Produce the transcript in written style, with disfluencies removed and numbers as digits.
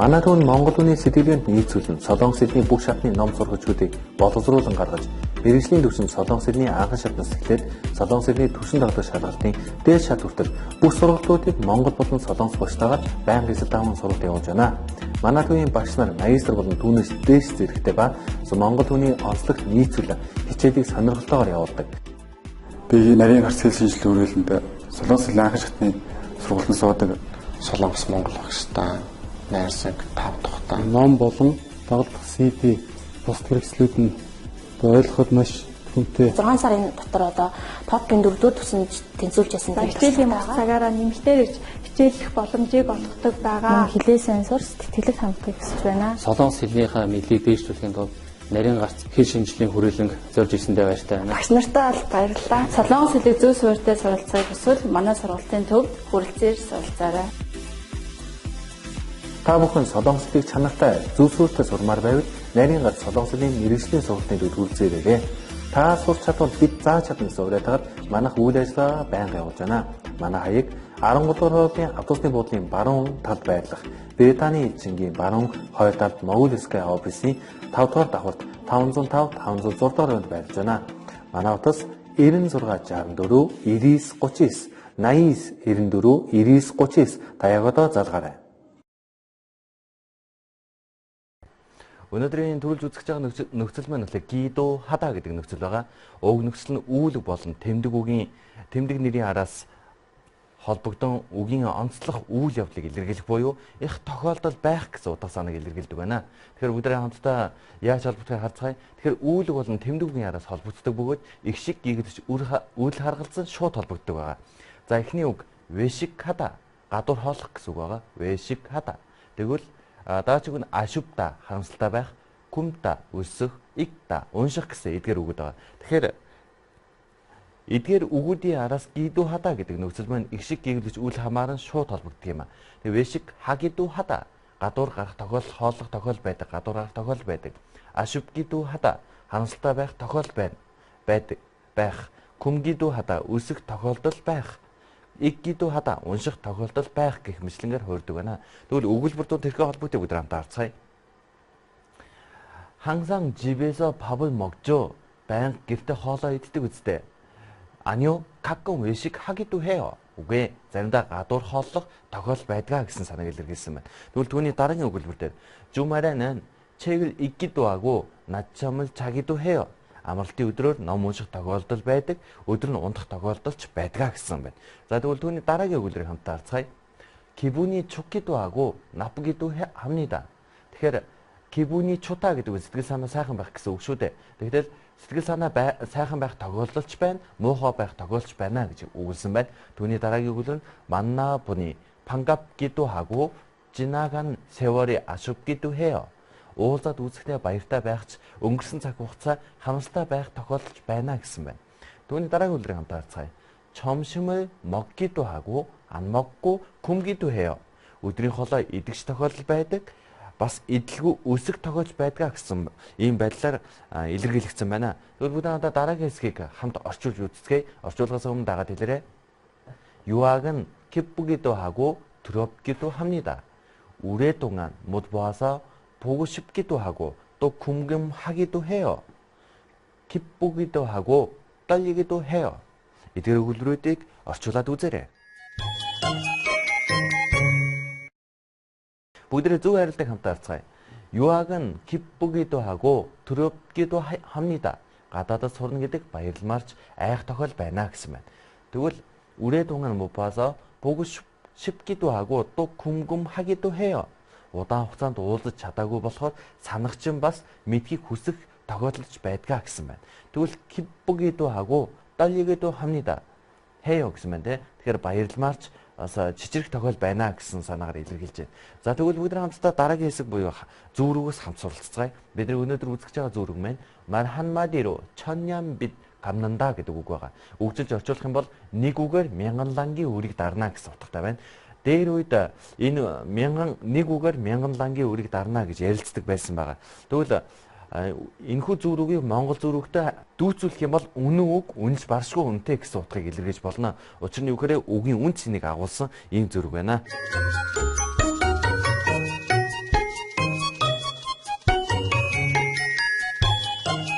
Манай түүн Монгол үний сэтгэлгээнд нийцүүлэн Солонгос хэлний бүх шатны ном сургачдуудыг боловсруулан гаргаж, мэргэжлийн түвшинд Солонгос хэлний анхан шатнаас эхлээд Солонгос хэлний түвшин дадаг шалгалтын дээд шат хүртэл бүх сургалтуудыг Монгол болон Солонгос багштайгаар байнга эсэл даван сургалт явуулж байна. Манай түүний багш нар магистр болон түүнээс дээш зэрэгтэй ба Монгол түүний онцлогт нийцүүлэн хичээлийг сонирхолтойгоор явуулдаг. Би нарийн гарц хэл шинжилгээ үргэлжлэнд Солонгос хэлний анхан шатны сургалтанд суудаг. Солонгос Монгол багштай найрсаг тав тухтай ном болон дагалдах CD бус хэрэгслүүд нь ойлгоход маш хүнтэй. 6 сарын дотор одоо ТОП-ийн 4-р түвшинд тэнцвүүлж ясан гэдэг. Хичээлийн цагаараа нэмэлтээр ирж хичээлэх боломжийг олгодог байгаа. Хилээ сенсор сэтгэлэг хандахыг хүсэж байна. Солонгос хэлнийхээ мэдлийг дээшлүүлэхийн тулд нарийн гарц хэл шинжилгээний хүрээлэнг зорж ирсэндээ баяртай байна. Багш нартай баярлалаа. Солонгос хэлийг зөв суурьтай суралцахыг хүсвэл манай сургалтын төвд хүрэлцээр суралцаарай. Та бүхэн Солонгос хэлийг чанартай зөв суурьтай сурмаар байвал нарийн гарц Солонгос хэлний мэргэжлийн сургалтын төвд хүрэлцээрэй. Та сурч чадвал бид зааж чадна гэсэн уриатгаар манайх үйл ажиллагаа байнга явуулж байна. Манай хаяг 13 дугаар хоолойн автобусны буудлын баруун талд байрлах Британий эзэнгийн баруун хойд талд Могул Sky офисын 5 дугаар давхарт 505 506 дугаар өнд байрлаж байна. Манай утас 9664 9939 8994 9939 даяагуудаа залгаарай. Өнөөдрийн төрүүлж үзэж байгаа нөхцөл маань Гидо Хада гэдэг нөхцөл байгаа. Уг нөхцөл нь үүлэг болон тэмдэг нэрийн араас холбогдсон үгийн онцлог үйл явдлыг илэрхийлэх буюу их тохиолдол байх гэсэн утга санааг илэрхийлдэг байна. Тэгэхээр бүгдээ хамтдаа яаж холбогдохыг харцгаая. Тэгэхээр үүлэг болон тэмдэг үгийн араас холбогддог бөгөөд их шиг гэгдэж үйл харгалзан шууд холбогддог байгаа. За эхний үг Вэшик Хада гадуур хоолох гэсэн үг байгаа. Вэшик Хада. Тэгвэл даачиг нь ашубта харамсалтай байх, күмта өсөх, игта унших гэсэн эдгээр үгүүд байгаа. Тэгэхээр эдгээр үгүүдийн араас Гидо Хада гэдэг нөхцөл маань их шиг гэгдэж үйл хамааран шууд холбогддог юм а. Тэгээ Вэшик Хагидо Хада гадуур гарах тохиолдол хооллох тохиолдол байдаг, гадуур гарах тохиолдол байдаг. Ашуб Гидо Хада харамсалтай байх тохиолдол байх. Күм Гидо Хада өсөх тохиолдол байх. Иггидо Хада унших тохиолдол байх гэх мэтлэнгээр хуурдаг байна. Тэгвэл өгүүлбэртүүд тэрхүү холбоотой бүгд хамтаа харцгаая. 항상 집에서 밥을 먹죠. байнга гэрте хоолоо иддэг үстэй. 아니요, 가끔 외식하기도 해요. үгүй заримдаа гадуур хооллох тохиолдол байдгаа гэсэн санааг илэрхийлсэн байна. Тэгвэл түүний дараагийн өгүүлбэр дээр 주말에는 책을 읽기도 하고 낮잠을 자기도 해요. амралтын өдрөөр ном унших тохиолдол байдаг, өдөр нь унтах тохиолдолч байдгаа гэсэн байна. За тэгвэл түүний дараагийн өгүүлбэрийг хамтаа харцгаая. 기분이 좋기도 하고 나쁘기도 합니다. Тэгэхээр 기분이 좋다 гэдэг нь сэтгэл санаа сайхан байх гэсэн үг шүү дээ. Тэгэхээр сэтгэл санаа сайхан байх тохиолдолч байна, муухай байх тохиолдолч байна гэж өгүүлсэн байна. Түүний дараагийн өгүүлбэр нь 만나보니 반갑기도 하고 지나간 세월이 아쉽기도 해요. уулзаад үзэхдээ баяртай байх ч өнгөрсөн цаг хугацаа хамстай байх тохиолдож байна гэсэн байна. Түүний дараагийн үйлрийг хамтаа харцгаая. 점심을 먹기도 하고 안 먹고 굶기도 해요. өдрийн хоолой идэгч тохиолдол байдаг, бас идэлгүй өсөх тохиолж байдгаа гэсэн ийм байдлаар илэрхийлэгдсэн байна. Тэгвэл бүгд хамтаа дараагийн хэсгийг хамт орчуулж үзцгээе. Орчуулгаас өмнө дагаад хэлээрэй. 유학은 기쁘기도 하고 두렵기도 합니다. 오랫동안 못 보아서 보고 싶기도 하고 또 궁금하기도 해요. 기쁘기도 하고 떨리기도 해요. 이들 өгүүлбэрүүдийг орчуулад үзээрэй. бүгдээ зөв хариултыг хамтаа харцгаая. 유학은 기쁘기도 하고 두렵기도 합니다. гадаадд сурна гэдэг баярламарч айх тохиол байна гэсэн байна. тэгвэл 오랫동안 못 봐서 보고 싶기도 하고 또 궁금하기도 해요. удаан хугацаанд уулзаж чадаагүй болохоор санагчин бас мэдхийг хүсэх тохиолдолж байдгаа гэсэн байна. Тэгвэл 기쁘기도 하고 떨리기도 합니다. 해요 гэсэн байна те. Тэгэхээр баярламарч бас жижиг тохиол байна гэсэн санаагаар илэрхийлж байна. За тэгвэл бүгд хамтдаа дараагийн хэсэг буюу зөв рүүгээс хамт суралцгаая. Бид өнөөдөр үзэж байгаа зөв рүүг маань 말 한마디로 천년빛 갚는다 гэдэг үг байгаа. Үгжилж орчуулах юм бол нэг үгээр мянган лангийн үрийг дарна гэсэн утгатай байна. Дээр үед энэ нэг үгээр мянган лангийн үрийг дарна гэж ярилцдаг байсан байгаа. Тэгвэл энэхүү зүрүүгийг монгол зүрүүгтэй дүүцүүлэх юм бол үнэн үг үнж баршгүй үнэтэй гэсэн утгыг илэргээж болно. Учир нь үгээрээ үгийн үн цэнийг агуулсан ийм зүрэг байна. Thank you.